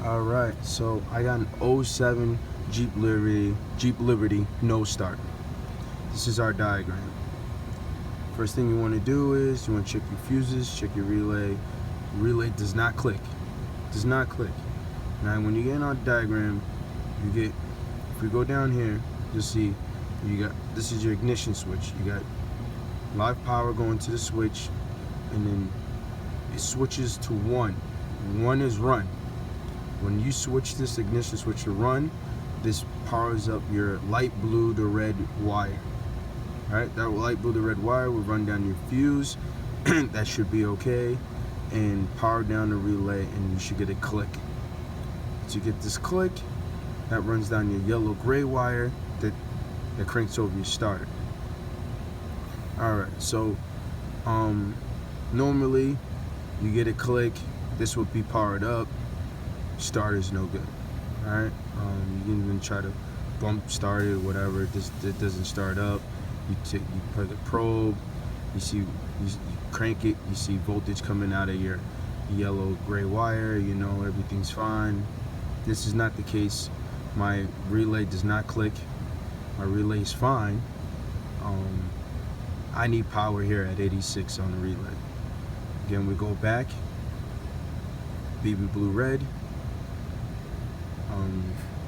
All right, so I got an '07 Jeep Liberty no start. This is our diagram. First thing you want to do is you want to check your fuses, check your relay. Relay does not click. Does not click. Now when you get in our diagram, if we go down here, you'll see this is your ignition switch. You got live power going to the switch, and then it switches to 1. 1 is run. When you switch this ignition switch to run, this powers up your light blue to red wire. Alright, that light blue to red wire will run down your fuse. That should be okay. And power down the relay, and you should get a click. Once you get this click, that runs down your yellow gray wire that cranks over your starter. Alright, so normally you get a click, this would be powered up. Starter's no good. Alright, you can even try to bump start it or whatever, it doesn't start up. You plug a probe, you crank it, you see voltage coming out of your yellow gray wire, you know everything's fine. This is not the case. My relay does not click. My relay is fine. I need power here at 86 on the relay. Again, we go back, baby blue red.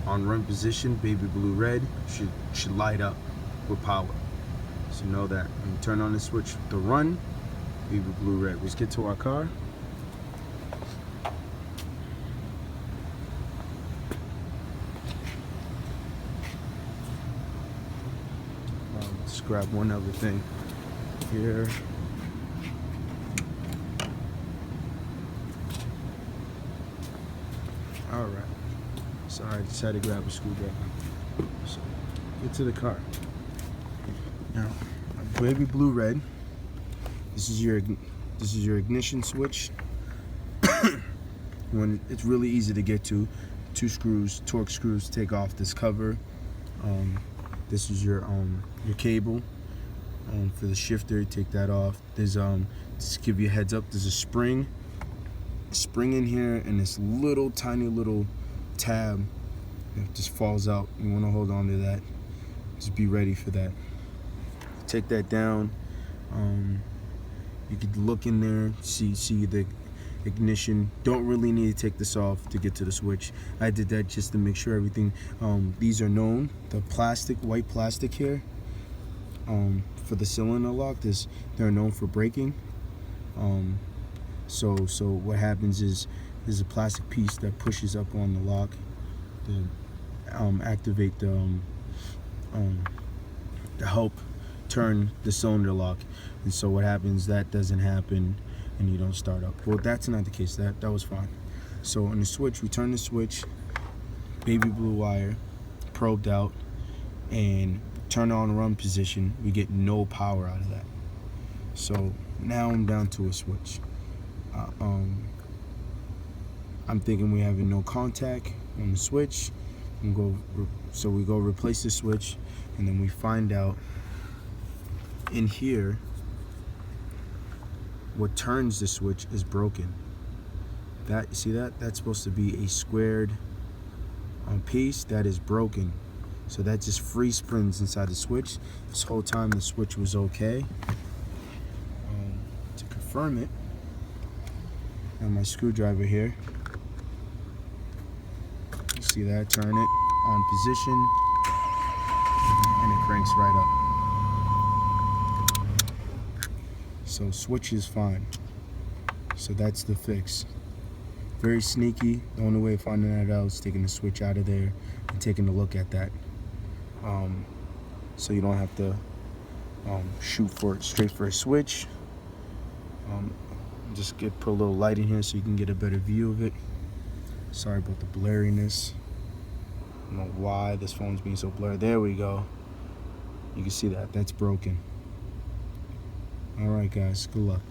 On run position, baby blue red should light up with power. So know that. When you turn on the switch to run, baby blue red. Let's get to our car. Let's grab one other thing here. All right. Sorry, I just had to grab a screwdriver. So, get to the car. Now, baby blue red. This is your ignition switch. When it's really easy to get to, 2 screws, torque screws, take off this cover. This is your cable for the shifter. Take that off. There's just give you a heads up. There's a spring in here, and this tiny little tab. It just falls out. You want to hold on to that. Just be ready for that. Take that down. You could look in there, see the ignition. Don't really need to take this off to get to the switch. I did that just to make sure everything. These are known. The white plastic here, for the cylinder lock, they're known for breaking. So what happens is there's a plastic piece that pushes up on the lock to activate to help turn the cylinder lock. And so what happens, that doesn't happen and you don't start up. Well, that's not the case. That was fine. So on the switch, we turn the switch, baby blue wire, probed out, and turn on run position. We get no power out of that. So now I'm down to a switch. I'm thinking we having no contact on the switch. So we go replace the switch, and then we find out in here what turns the switch is broken. See that? That's supposed to be a squared piece that is broken. So that just free springs inside the switch. This whole time the switch was okay. To confirm it, I have my screwdriver here. You see that? Turn it on position, and it cranks right up. So switch is fine. So that's the fix. Very sneaky. The only way of finding that out is taking the switch out of there and taking a look at that. So you don't have to shoot for it straight for a switch. Just put a little light in here so you can get a better view of it. Sorry about the blurriness. I don't know why this phone's being so blurry. There we go. You can see that. That's broken. All right, guys. Good luck.